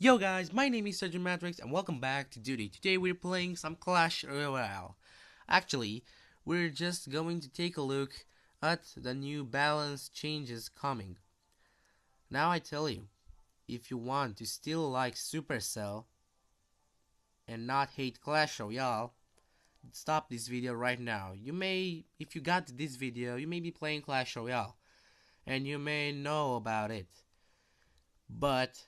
Yo guys, my name is Sergeant Matrix and welcome back to Duty. Today we're playing some Clash Royale. Actually, we're just going to take a look at the new balance changes coming. Now I tell you, if you want to still like Supercell and not hate Clash Royale, stop this video right now. If you got this video, you may be playing Clash Royale and you may know about it. But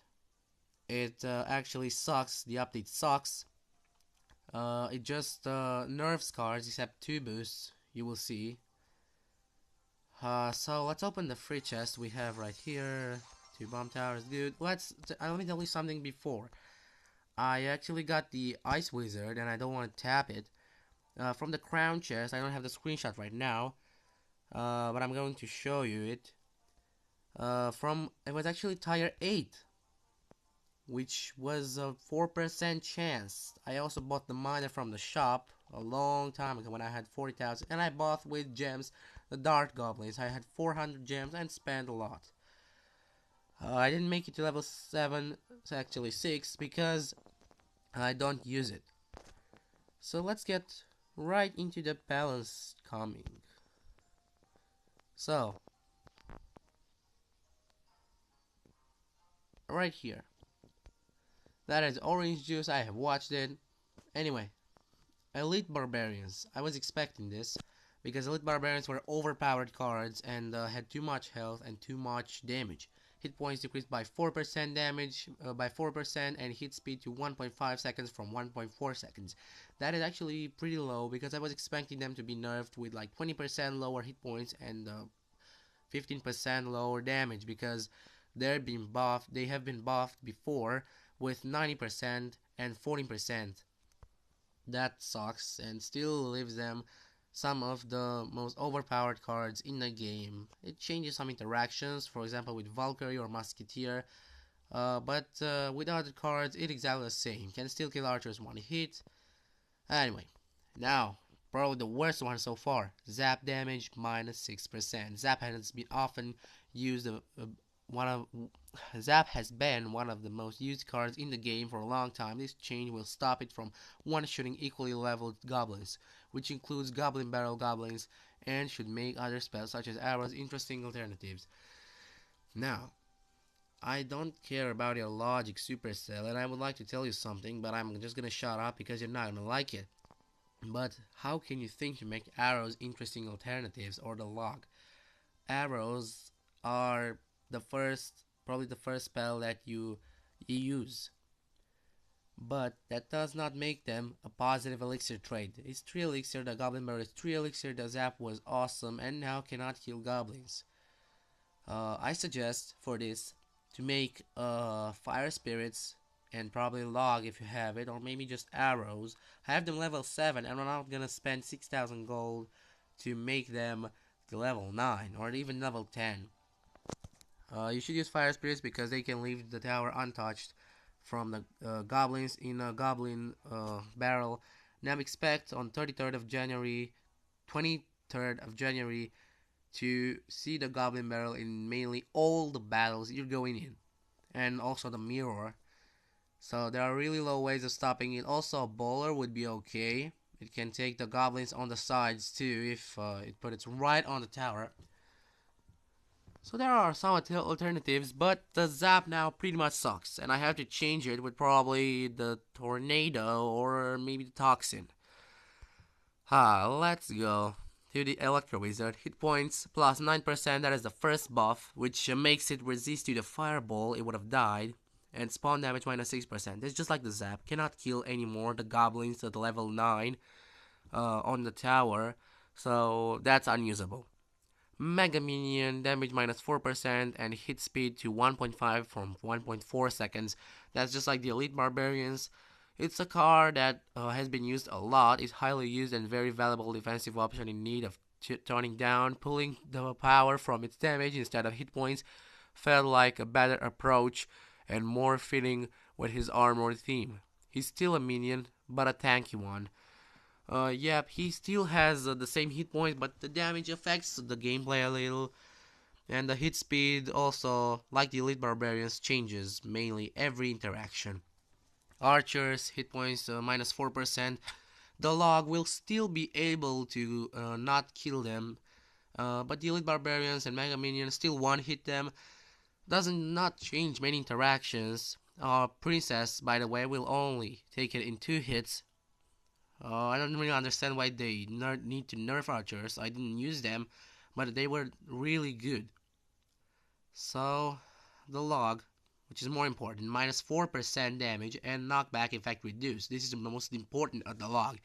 it actually sucks. The update sucks. It just nerfs cards except 2 boosts, you will see. So let's open the free chest we have right here. 2 bomb towers, good. Let me tell you something before. I actually got the ice wizard and I don't want to tap it. From the crown chest, I don't have the screenshot right now. But I'm going to show you it. It was actually tier 8. Which was a 4% chance. I also bought the miner from the shop a long time ago when I had 40,000, and I bought with gems the dart goblins. I had 400 gems and spent a lot. I didn't make it to level 7, it's actually 6, because I don't use it. So let's get right into the balance coming. So, right here. That is orange juice, I have watched it. Anyway, Elite Barbarians. I was expecting this because Elite Barbarians were overpowered cards and had too much health and too much damage. Hit points decreased by 4% damage by 4% and hit speed to 1.5 seconds from 1.4 seconds. That is actually pretty low because I was expecting them to be nerfed with like 20% lower hit points and 15% lower damage because they have been buffed before with 90% and 14%. That sucks and still leaves them some of the most overpowered cards in the game. It changes some interactions, for example with Valkyrie or Musketeer, but with other cards it's exactly the same. Can still kill archers one hit. Anyway, now probably the worst one so far. Zap damage minus 6%. Zap has been often used one of Zap has been one of the most used cards in the game for a long time. This change will stop it from one-shooting equally leveled goblins, which includes goblin barrel goblins, and should make other spells such as arrows interesting alternatives. Now, I don't care about your logic, Supercell, and I would like to tell you something, but I'm just gonna shut up because you're not gonna like it. But how can you think to make arrows interesting alternatives or the log? Arrows are probably the first spell that you use. But that does not make them a positive elixir trade. It's 3 elixir, the goblin barrel is 3 elixir, the zap was awesome and now cannot kill goblins. I suggest for this to make fire spirits and probably log if you have it, or maybe just arrows. Have them level 7 and I'm not gonna spend 6,000 gold to make them to level 9 or even level 10. You should use fire spirits because they can leave the tower untouched from the goblins in a goblin barrel. Now expect on 23rd of January, 23rd of January to see the goblin barrel in mainly all the battles you're going in, and also the mirror. So there are really low ways of stopping it. Also a bowler would be okay. It can take the goblins on the sides too if it puts it right on the tower. So there are some alternatives, but the zap now pretty much sucks, and I have to change it with probably the tornado or maybe the toxin. Let's go to the electro wizard. Hit points plus 9%, that is the first buff, which makes it resist to the fireball, it would have died. And spawn damage minus 6%. It's just like the zap, cannot kill anymore the goblins at level 9 on the tower, so that's unusable. Mega Minion, damage minus 4% and hit speed to 1.5 from 1.4 seconds. That's just like the Elite Barbarians. It's a card that has been used a lot, is highly used and very valuable defensive option in need of toning down. Pulling the power from its damage instead of hit points felt like a better approach and more fitting with his armor theme. He's still a minion, but a tanky one. Yep, he still has the same hit points, but the damage affects the gameplay a little. And the hit speed also, like the elite barbarians, changes mainly every interaction. Archers hit points minus 4%. The log will still be able to not kill them, but the elite barbarians and mega minions still one hit them. Doesn't not change many interactions. Princess, by the way, will only take it in 2 hits. I don't really understand why they need to nerf archers. I didn't use them, but they were really good. So, the log, which is more important, minus 4% damage and knockback effect reduced. This is the most important of the log.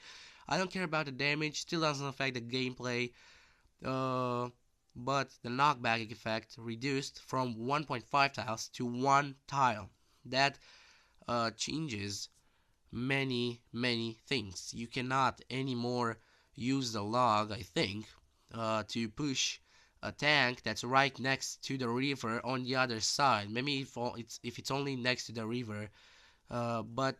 I don't care about the damage, still doesn't affect the gameplay, but the knockback effect reduced from 1.5 tiles to 1 tile. That changes many things. You cannot anymore use the log, I think, to push a tank that's right next to the river on the other side. Maybe if it's only next to the river, but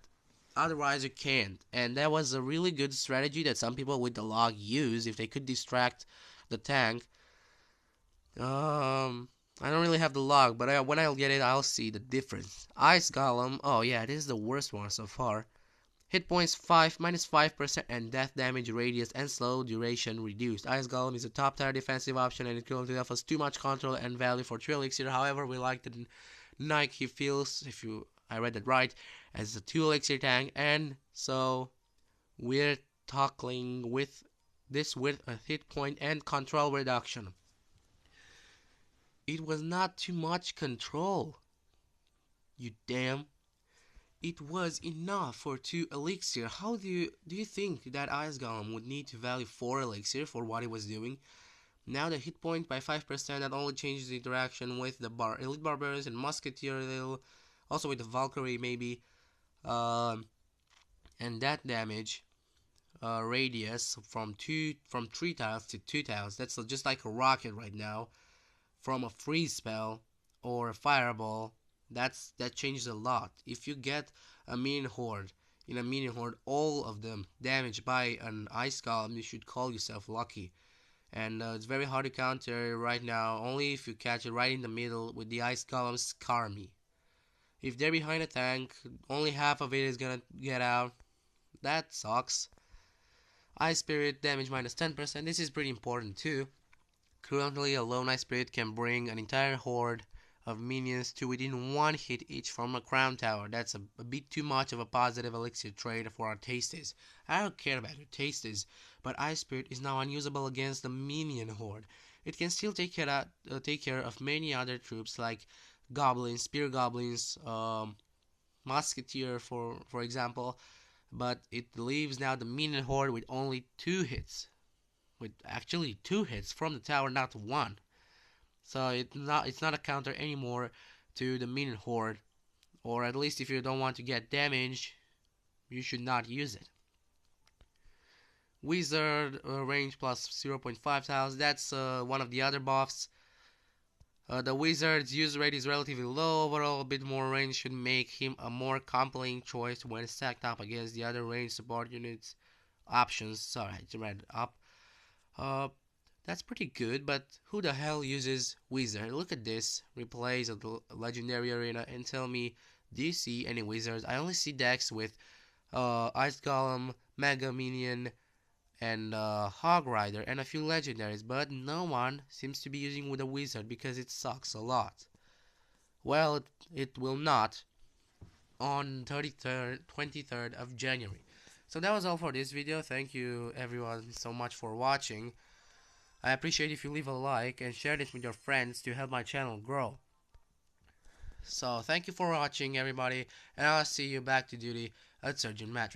otherwise you can't. And that was a really good strategy that some people with the log use if they could distract the tank. I don't really have the log, but when I'll get it, I'll see the difference. Ice Golem, oh yeah, this is the worst one so far. Hit points 5, minus 5%, and death damage radius and slow duration reduced. Ice Golem is a top tier defensive option and it currently offers too much control and value for 3 elixir. However, we like the Nike feels, I read that right, as a 2 elixir tank, and so we're tackling with this with a hit point and control reduction. It was not too much control, you damn. It was enough for 2 elixir. How do you think that Ice Golem would need to value 4 elixir for what he was doing? Now the hit point by 5%, that only changes the interaction with the elite barbarians and musketeer a little, also with the Valkyrie maybe, and that damage radius from 3 tiles to 2 tiles. That's just like a rocket right now. From a freeze spell or a fireball, that changes a lot. If you get a minion horde, in a minion horde, all of them damaged by an ice golem, you should call yourself lucky. And it's very hard to counter right now, only if you catch it right in the middle with the ice golem's Karmi. If they're behind a tank, only half of it is gonna get out. That sucks. Ice Spirit damage minus 10%, this is pretty important too. Currently, a lone ice spirit can bring an entire horde of minions to within 1 hit each from a crown tower. That's a bit too much of a positive elixir trade for our tastes. I don't care about your tastes, but ice spirit is now unusable against the minion horde. It can still take care of many other troops like goblins, spear goblins, musketeer for example, but it leaves now the minion horde with only 2 hits. With actually 2 hits from the tower, not 1. So it's not a counter anymore to the minion horde, or at least if you don't want to get damage, you should not use it. Wizard range plus 0.5 tiles. That's one of the other buffs. The wizard's use rate is relatively low overall. A bit more range should make him a more compelling choice when stacked up against the other range support units options. Sorry, I read up. That's pretty good, but who the hell uses Wizard? Look at this replays of the Legendary Arena and tell me, do you see any Wizards? I only see decks with Ice Golem, Mega Minion, and Hog Rider, and a few Legendaries, but no one seems to be using with a Wizard because it sucks a lot. Well, it will not on 23rd of January. So that was all for this video. Thank you everyone so much for watching. I appreciate if you leave a like and share this with your friends to help my channel grow. So thank you for watching everybody, and I'll see you back to duty at Surgeon Matrix.